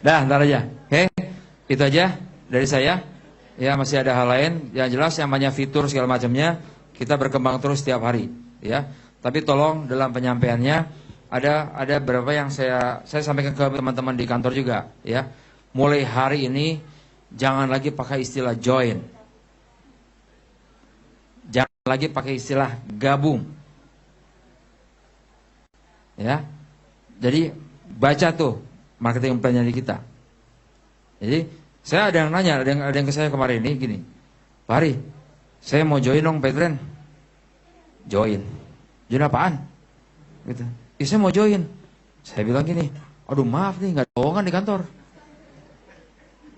Dah, ntar aja. Oke, itu aja dari saya. Ya, masih ada hal lain. Yang jelas yang namanya fitur segala macamnya kita berkembang terus setiap hari. Ya, tapi tolong dalam penyampaiannya ada beberapa yang saya sampaikan ke teman-teman di kantor juga. Ya, mulai hari ini jangan lagi pakai istilah join. Jangan lagi pakai istilah gabung. Ya, jadi baca tuh marketing plan kita. Jadi saya ada yang nanya, ada yang ke saya kemarin ini gini, Pak Hari, saya mau join dong Petren. Join apaan? Gitu. Saya mau join. Saya bilang gini, aduh maaf nih nggak ada lowongan di kantor.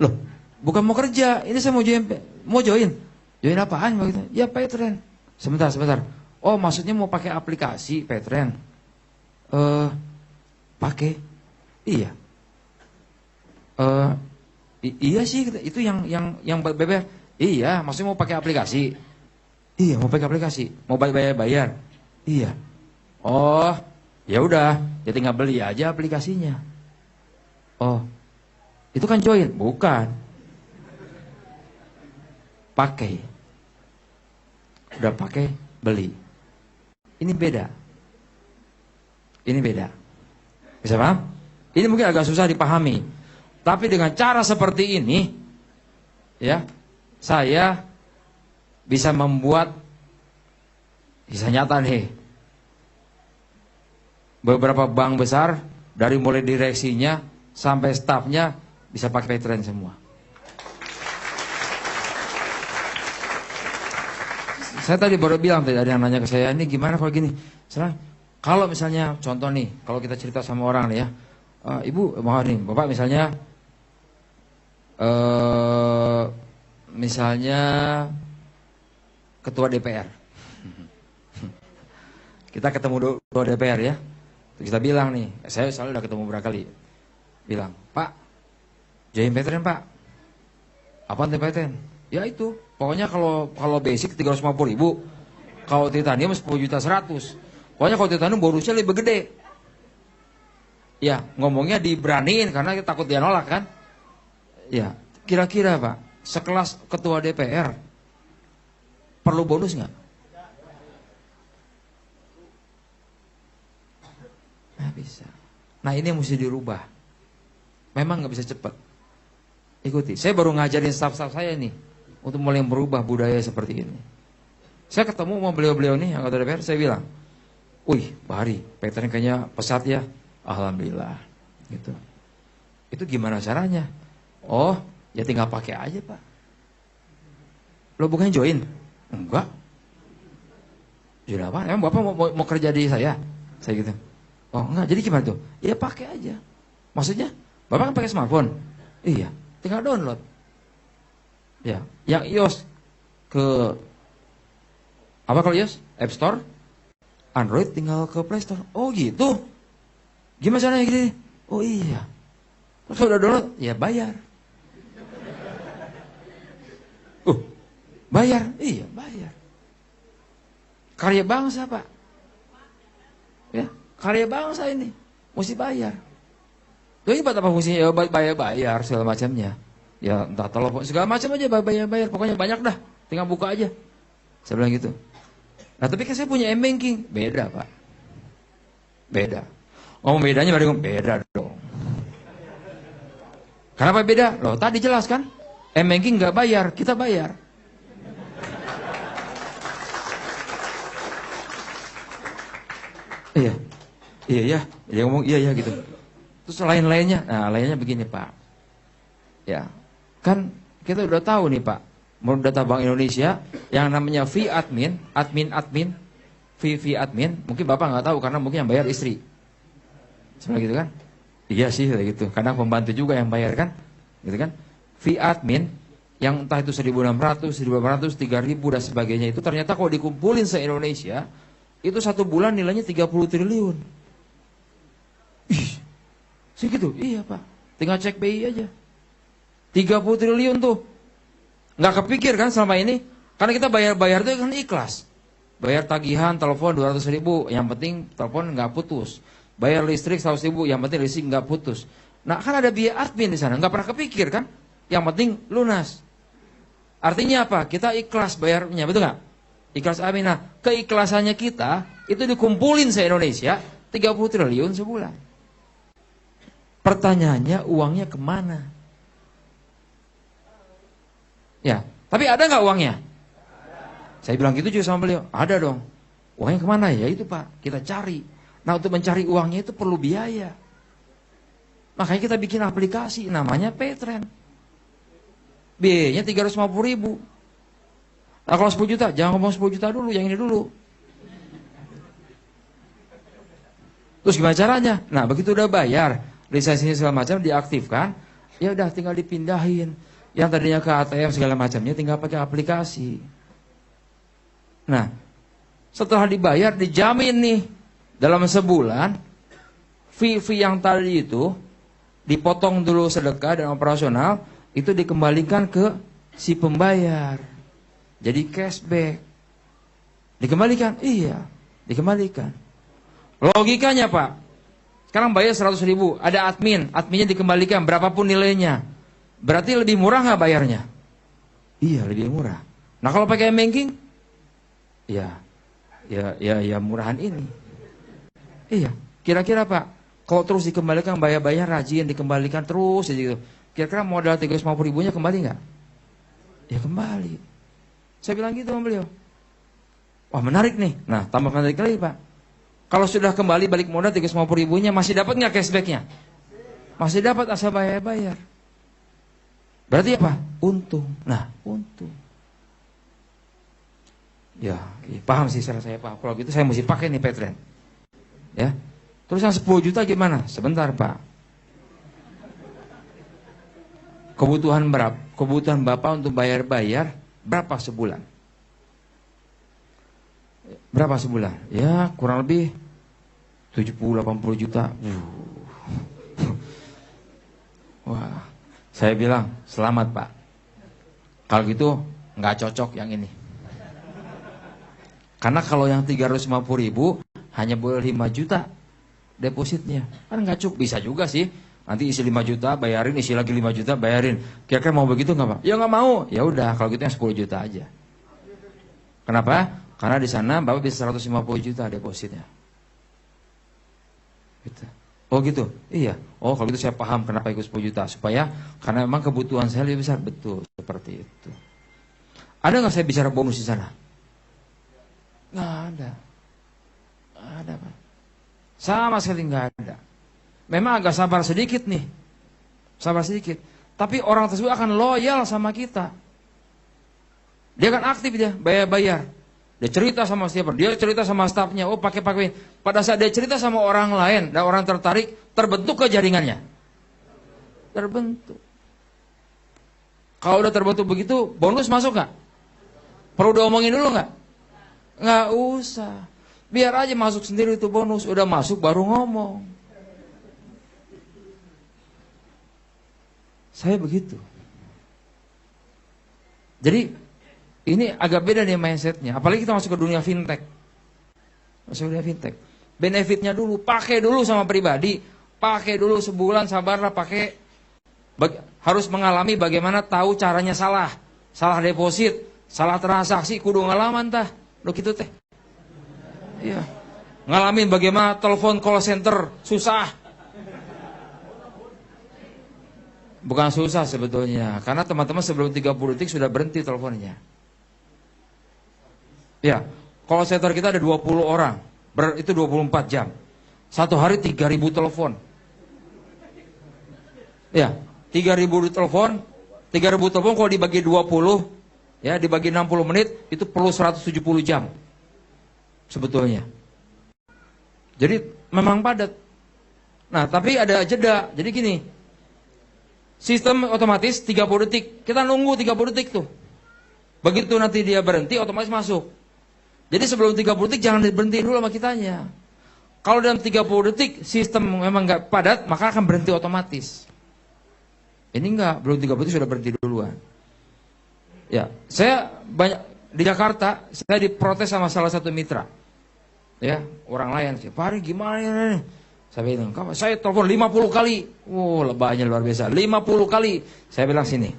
Loh, bukan mau kerja, ini saya mau join. Join apaan begitu? Ya Petren. Sebentar. Oh maksudnya mau pakai aplikasi Petren. Pakai? Iya. Iya sih itu yang BBM. Iya, maksudnya mau pakai aplikasi. Iya, mau pakai aplikasi. Mau bayar. Iya. Oh, ya udah, ya tinggal beli aja aplikasinya. Oh. Itu kan join, bukan. Pakai. Udah pakai, beli. Ini beda. Bisa paham? Ini mungkin agak susah dipahami. Tapi dengan cara seperti ini, ya, saya bisa membuat kisah nyata nih. Beberapa bank besar, dari mulai direksinya sampai stafnya bisa pakai Petren semua. Saya tadi baru bilang, tadi ada yang nanya ke saya, ini gimana kalau gini? Kalau misalnya contoh nih, kalau kita cerita sama orang nih ya, Ibu, mohon nih, Bapak misalnya ketua DPR. Kita ketemu ketua DPR ya. Kita bilang nih, saya selalu udah ketemu berapa kali. Bilang, Pak, join Petren Pak. Apaan Petren? Ya itu, pokoknya kalau basic 350.000, kalau titanium 10.100.000. Pokoknya kalau titanium bonusnya lebih gede. Ya, ngomongnya diberaniin karena takut dia nolak kan. Ya, kira-kira Pak, sekelas ketua DPR perlu bonus nggak? Nggak bisa. Nah ini yang mesti dirubah. Memang nggak bisa cepat. Ikuti. Saya baru ngajarin staf-staf saya nih untuk mulai merubah budaya seperti ini. Saya ketemu sama beliau-beliau nih anggota DPR, saya bilang, wih, Pak Hari, Petren kayaknya pesat ya. Alhamdulillah. Gitu. Itu gimana caranya? Oh, ya tinggal pakai aja Pak. Lo bukannya join? Enggak. Join apa? Emang Bapak mau kerja di saya? Saya gitu. Oh enggak, jadi gimana tuh? Ya pakai aja. Maksudnya, Bapak kan pakai smartphone? Iya, tinggal download. Ya, yang iOS ke apa kalau iOS? App Store? Android tinggal ke Play Store. Oh gitu. Gimana caranya gini? Oh iya. Terus kalau udah download, ya bayar. Bayar? Iya, bayar. Karya bangsa, Pak. Ya, karya bangsa ini. Mesti bayar. Ini buat apa fungsinya? Ya, bayar segala macamnya. Ya, entah telepon, segala macam aja bayar. Pokoknya banyak dah. Tinggal buka aja. Saya bilang gitu. Nah, tapi kan saya punya M-Banking. Beda, Pak. Beda. Ngomong bedanya baru beda dong. Kenapa beda? Loh, tadi jelas kan? M-Banking nggak bayar, kita bayar. Iya. Dia ngomong iya gitu. Terus lainnya begini Pak. Ya, kan kita udah tahu nih Pak. Menurut data Bank Indonesia, yang namanya fee admin, fee admin, mungkin Bapak nggak tahu karena mungkin yang bayar istri. Sebenarnya gitu kan? Iya sih gitu. Kadang pembantu juga yang bayar kan? Gitu kan? Fee admin yang entah itu 1.600, 1.800, 3.000 dan sebagainya itu ternyata kalau dikumpulin se-Indonesia itu satu bulan nilainya 30 triliun. Ih, segitu? Iya Pak. Tinggal cek BI aja. 30 triliun tuh. Nggak kepikir kan selama ini? Karena kita bayar itu kan ikhlas. Bayar tagihan telepon 200.000, yang penting telepon nggak putus. Bayar listrik 100.000, yang penting listrik nggak putus. Nah, kan ada biaya admin di sana, nggak pernah kepikir kan? Yang penting lunas. Artinya apa? Kita ikhlas bayarnya, betul nggak? Ikhlas amin. Nah, keikhlasannya kita itu dikumpulin se-Indonesia 30 triliun sebulan. Pertanyaannya, uangnya kemana? Ya, tapi ada nggak uangnya? Saya bilang gitu juga sama beliau. Ada dong. Uangnya kemana ya? Itu Pak, kita cari. Nah, untuk mencari uangnya itu perlu biaya. Makanya kita bikin aplikasi namanya Paytrend. Biayanya 350.000. Nah, kalau 10 juta, jangan ngomong 10 juta dulu, yang ini dulu. Terus gimana caranya? Nah, begitu udah bayar, lisensinya segala macam diaktifkan, ya udah tinggal dipindahin. Yang tadinya ke ATM segala macamnya tinggal pakai aplikasi. Nah, setelah dibayar dijamin nih dalam sebulan fee yang tadi itu dipotong dulu sedekah dan operasional itu dikembalikan ke si pembayar. Jadi cashback. Dikembalikan? Iya, dikembalikan. Logikanya Pak, sekarang bayar 100.000, ada adminnya dikembalikan berapapun nilainya. Berarti lebih murah nggak bayarnya? Iya, lebih murah. Nah, kalau pakai banking, ya murahan ini. Iya, kira-kira Pak, kalau terus dikembalikan bayar rajin dikembalikan terus gitu. Kira-kira modal 350.000-nya kembali nggak? Ya kembali. Saya bilang gitu sama beliau. Wah, menarik nih. Nah, tambah menarik lagi Pak. Kalau sudah kembali balik modal 350.000-nya masih dapat nggak cashback-nya? Masih dapat asal bayar. Berarti apa? Untung. Nah, untung. Ya, paham sih saya paham. Kalau gitu saya mesti pakai nih Paytrend. Ya. Terus yang 10 juta gimana? Sebentar, Pak. Kebutuhan berapa? Kebutuhan Bapak untuk bayar berapa sebulan? Berapa sebulan? Ya, kurang lebih 70-80 juta. Wah. Saya bilang, selamat Pak. Kalau gitu, nggak cocok yang ini. Karena kalau yang 350.000, hanya boleh 5 juta depositnya. Kan nggak cukup, bisa juga sih. Nanti isi 5 juta, bayarin, isi lagi 5 juta, bayarin. Kira-kira mau begitu nggak Pak? Ya nggak mau. Ya udah, kalau gitu yang 10 juta aja. Kenapa? Karena di sana Bapak bisa 150 juta depositnya. Gitu. Oh gitu, iya. Oh kalau gitu saya paham kenapa ikut 10 juta. Supaya, karena memang kebutuhan saya lebih besar. Betul, seperti itu. Ada nggak saya bicara bonus di sana? Nggak ada. Nggak ada Pak. Sama sekali nggak ada. Memang agak sabar sedikit nih. Sabar sedikit. Tapi orang tersebut akan loyal sama kita. Dia akan aktif dia, bayar. Dia cerita sama siapa? Dia cerita sama stafnya. Oh pakai. Pada saat dia cerita sama orang lain dan orang tertarik, terbentuk ke jaringannya. Terbentuk. Kalau udah terbentuk begitu, bonus masuk nggak? Perlu diomongin dulu nggak? Nggak usah. Biar aja masuk sendiri itu bonus. Udah masuk baru ngomong. Saya begitu. Jadi ini agak beda nih mindsetnya. Apalagi kita masuk ke dunia fintech. Masuk ke dunia fintech. Benefitnya dulu, pakai dulu sama pribadi. Pakai dulu sebulan, sabarlah pakai. Harus mengalami bagaimana tahu caranya salah. Salah deposit, salah transaksi, kudu ngalaman tah. Lo gitu teh. Iya. Ngalamin bagaimana telepon call center, susah. Bukan susah sebetulnya. Karena teman-teman sebelum 30 detik sudah berhenti teleponnya. Ya, call center kita ada 20 orang, itu 24 jam. Satu hari 3.000 telepon. Ya, 3.000 telepon kalau dibagi 20, ya dibagi 60 menit, itu perlu 170 jam. Sebetulnya. Jadi memang padat. Nah, tapi ada jeda. Jadi gini, sistem otomatis 30 detik, kita nunggu 30 detik tuh. Begitu nanti dia berhenti, otomatis masuk. Jadi sebelum 30 detik jangan berhenti dulu sama kitanya. Kalau dalam 30 detik sistem memang nggak padat, maka akan berhenti otomatis. Ini enggak, belum 30 detik sudah berhenti duluan. Ya, saya banyak di Jakarta, saya diprotes sama salah satu mitra. Ya, orang lain sih, Pak Ari gimana ini? Saya bilang, saya telepon 50 kali. Lebahnya luar biasa. 50 kali. Saya bilang sini.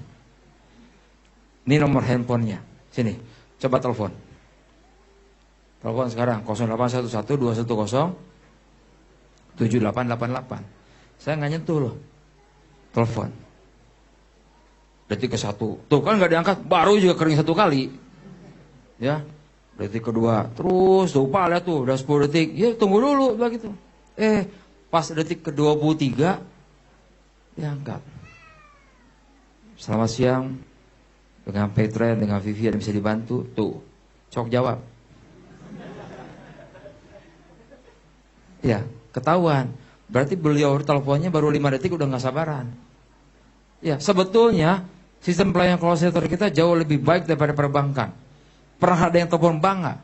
Ini nomor handphonenya. Sini, coba telepon. Telepon sekarang 0811-210-7888. Saya nggak nyentuh loh. Telepon. Detik ke 1. Tuh kan nggak diangkat, baru juga kering 1 kali. Ya. Detik kedua, terus lupa lihat tuh, udah 10 detik. Ya tunggu dulu begitu. Pas detik ke-23 diangkat. Selamat siang. Dengan Petra, dengan Vivi ada bisa dibantu. Tuh, cok jawab. Ya, ketahuan. Berarti beliau teleponnya baru 5 detik udah gak sabaran. Ya, sebetulnya sistem pelayanan call center kita jauh lebih baik daripada perbankan. Pernah ada yang telepon bank gak?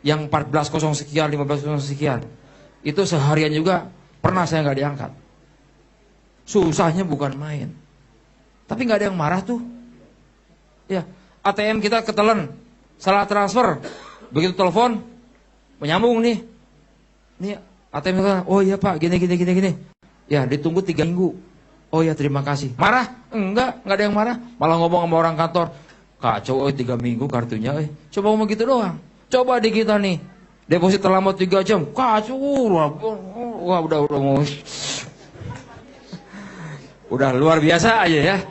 Yang 14.0 sekian, 15.0 sekian. Itu seharian juga pernah saya gak diangkat. Susahnya bukan main. Tapi gak ada yang marah tuh. Ya, ATM kita ketelen, salah transfer. Begitu telepon, menyambung nih. Nih ATM kita, oh iya Pak, gini. Ya, ditunggu 3 minggu. Oh ya, terima kasih. Marah? Enggak ada yang marah. Malah ngomong sama orang kantor, kacau 3 minggu kartunya. Coba ngomong gitu doang. Coba di kita nih, deposit terlambat 3 jam. Kacau. Wah, udah mau. Udah luar biasa aja ya.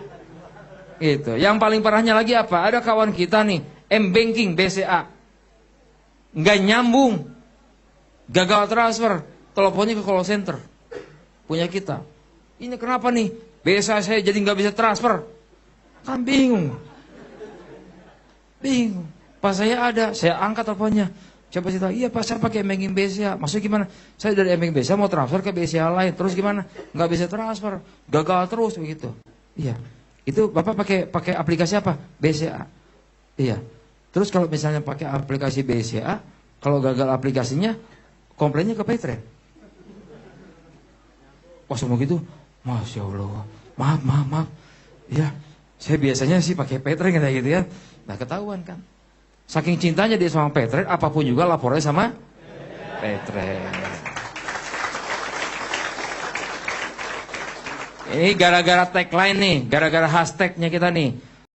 Gitu. Yang paling parahnya lagi apa? Ada kawan kita nih, M-Banking, BCA. Nggak nyambung. Gagal transfer. Teleponnya ke call center. Punya kita. Ini kenapa nih? BCA saya jadi nggak bisa transfer. Kan bingung. Pas saya ada, saya angkat teleponnya. Coba cerita, iya Pak saya pakai M-Banking BCA. Maksudnya gimana? Saya dari M-Banking BCA mau transfer ke BCA lain. Terus gimana? Nggak bisa transfer. Gagal terus begitu. Iya. Itu Bapak pakai aplikasi apa? BCA. Iya. Terus kalau misalnya pakai aplikasi BCA, kalau gagal aplikasinya, komplainnya ke Paytrend. Wah semua gitu, Masya Allah. Maaf. Ya, saya biasanya sih pakai Paytrend kayak gitu ya. Nah ketahuan kan. Saking cintanya dia sama Paytrend, apapun juga lapornya sama Paytrend. Ini gara-gara tagline nih, gara-gara hashtagnya kita nih.